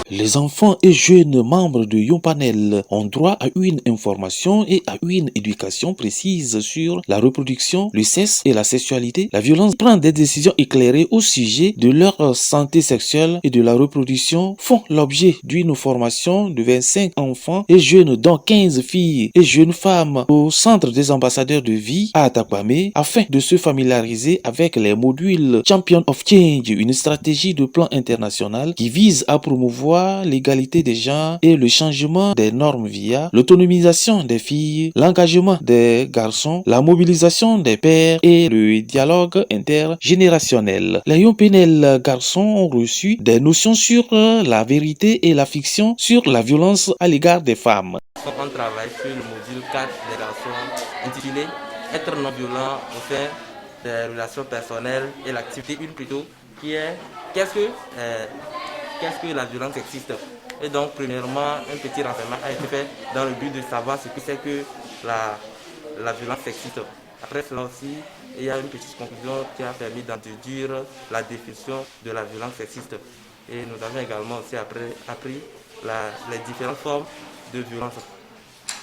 Les enfants et jeunes membres de Yompanel ont droit à une information et à une éducation précise sur la reproduction, le sexe et la sexualité. La violence prend des décisions éclairées au sujet de leur santé sexuelle et de la reproduction, font l'objet d'une formation de 25 enfants et jeunes, dont 15 filles et jeunes femmes, au centre des ambassadeurs de vie à Atakwame, afin de se familiariser avec les modules Champion of Change, une stratégie de plan international qui vise à promouvoir l'égalité des genres et le changement des normes via l'autonomisation des filles, l'engagement des garçons, la mobilisation des pères et le dialogue intergénérationnel. Les Yompanel garçons ont reçu des notions sur la vérité et la fiction sur la violence à l'égard des femmes. On travaille sur le module 4 des garçons intitulé Être non violent au sein des relations personnelles et l'activité 1 plutôt qui est qu'est-ce que la violence sexiste. Et donc premièrement un petit renseignement a été fait dans le but de savoir ce que c'est que la violence sexiste. Après cela aussi il y a une petite conclusion qui a permis d'introduire la définition de la violence sexiste. Et nous avons également aussi appris les différentes formes de violence.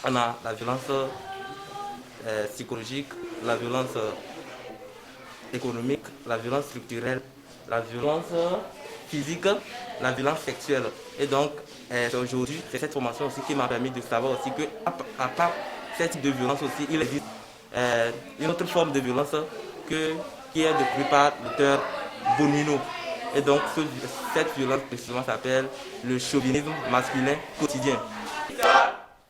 On a la violence psychologique, la violence économique, la violence structurelle, la violence physique, la violence sexuelle. Et donc, aujourd'hui, c'est cette formation aussi qui m'a permis de savoir aussi que, à part ce type de violence aussi, il existe une autre forme de violence qui est de par l'auteur Bonino. Et donc, cette violence précisément s'appelle le chauvinisme masculin quotidien.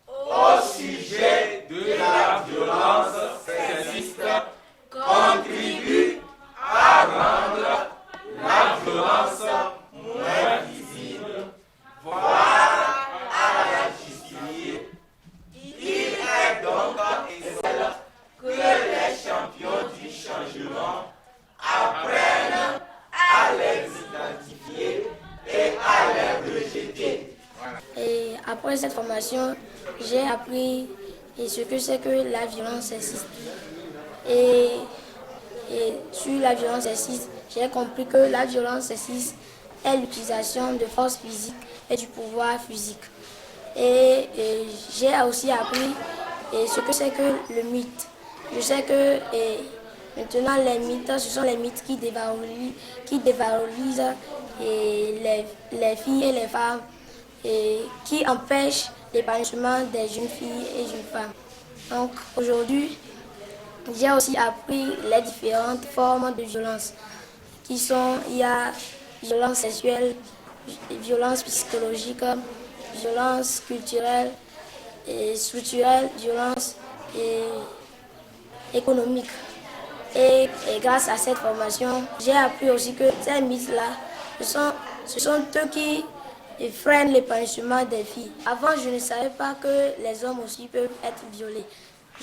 Au sujet de la violence sexiste contribue à rendre la violence moins visible, voire à la justifier. Il est donc essentiel que les champions du changement apprennent à les identifier et à les rejeter. Et après cette formation, j'ai appris ce que c'est que la violence sexiste. Et sur la violence sexiste, j'ai compris que la violence sexiste est l'utilisation de force physique et du pouvoir physique. Et j'ai aussi appris ce que c'est que le mythe. Je sais que maintenant les mythes, ce sont les mythes qui dévalorisent les filles et les femmes et qui empêchent l'épanouissement des jeunes filles et jeunes femmes. Donc aujourd'hui, j'ai aussi appris les différentes formes de violence qui sont, il y a violence sexuelle, violence psychologique, violence culturelle et structurelle, violence économique. Et grâce à cette formation, j'ai appris aussi que ces mythes-là, ce sont eux qui freinent l'épanouissement des filles. Avant, je ne savais pas que les hommes aussi peuvent être violés.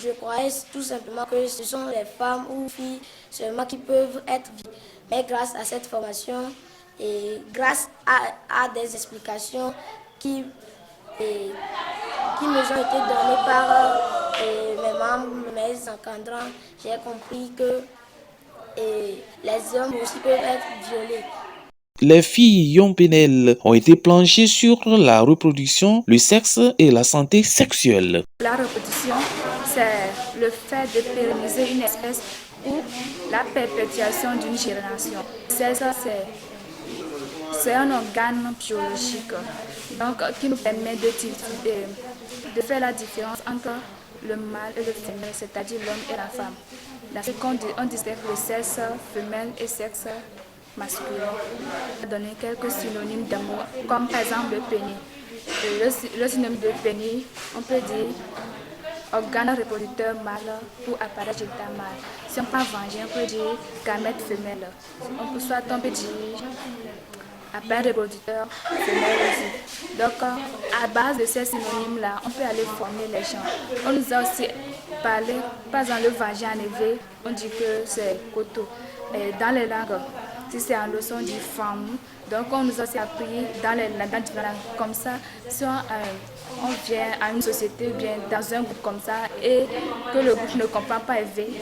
Je croyais tout simplement que ce sont les femmes ou filles seulement qui peuvent être violées. Mais grâce à cette formation et grâce à des explications qui me ont été données par mes membres, mes encadrants, j'ai compris que les hommes aussi peuvent être violés. Les filles Yompanel ont été planchées sur la reproduction, le sexe et la santé sexuelle. La reproduction, c'est le fait de pérenniser une espèce ou la perpétuation d'une génération. C'est un organe biologique donc, qui nous permet de faire la différence entre le mâle et le féminin, c'est-à-dire l'homme et la femme. Dans ce qu'on on distingue le sexe femelle et sexe masculin. On va donner quelques synonymes d'amour, comme par exemple le pénis. Le synonyme de pénis, on peut dire organe reproducteur mâle ou appareil génital mâle. Si on parle vagin, on peut dire gamète femelle. On peut dire appareil reproducteur femelle aussi. Donc, à base de ces synonymes-là, on peut aller former les gens. On nous a aussi parlé, par exemple, le vagin enlevé, on dit que c'est coteau. Et dans les langues, si c'est en leçon du femme. Donc on nous a aussi appris dans les langues comme ça, si on vient à une société ou bien dans un groupe comme ça et que le groupe ne comprend pas éveil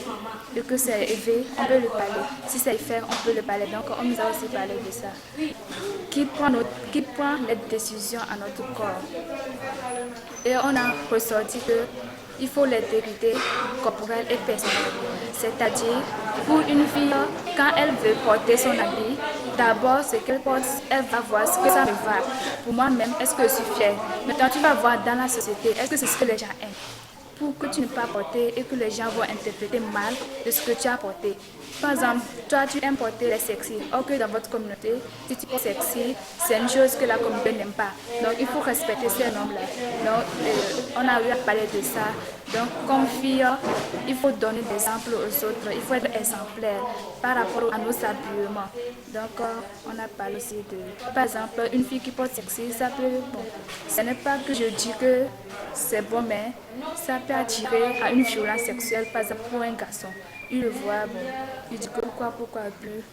et que c'est éveil, on peut le parler. Si c'est faire, on peut le parler. Donc on nous a aussi parlé de ça. Qui prend les décisions à notre corps. Et on a ressorti qu'il faut l'intégrité corporelle et personnelle. C'est-à-dire, pour une fille, quand elle veut porter son habit, d'abord, ce qu'elle porte, elle va voir ce que ça me va. Pour moi-même, est-ce que je suis fière? Maintenant, tu vas voir dans la société, est-ce que c'est ce que les gens aiment? Pour que tu ne pas porter et que les gens vont interpréter mal de ce que tu as porté. Par exemple, toi tu aimes porter les sexy, or que dans votre communauté, si tu portes sexy, c'est une chose que la communauté n'aime pas. Donc il faut respecter ces normes-là. Donc on a eu à parler de ça. Donc comme fille, il faut donner des exemples aux autres, il faut être exemplaire par rapport à nos habillements. Donc on a parlé aussi de, par exemple, une fille qui porte sexy, ça peut, bon, ce n'est pas que je dis que c'est bon, mais ça peut attirer à une violence sexuelle, par exemple pour un garçon. Il le voit, bon, il dit que pourquoi plus.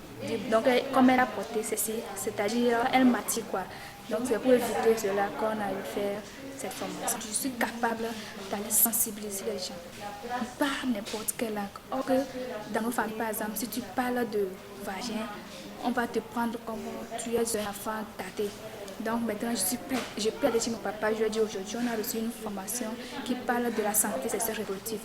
Donc comme elle a porté ceci, c'est-à-dire elle m'attire quoi. Donc c'est pour éviter cela qu'on a eu faire cette formation. Je suis capable d'aller sensibiliser les gens par n'importe quelle langue. Or que dans nos familles, par exemple, si tu parles de vagin, on va te prendre comme tu es un enfant tâté. Donc maintenant, je peux aller chez mon papa, je lui ai dit aujourd'hui, on a reçu une formation qui parle de la santé sexuelle reproductive.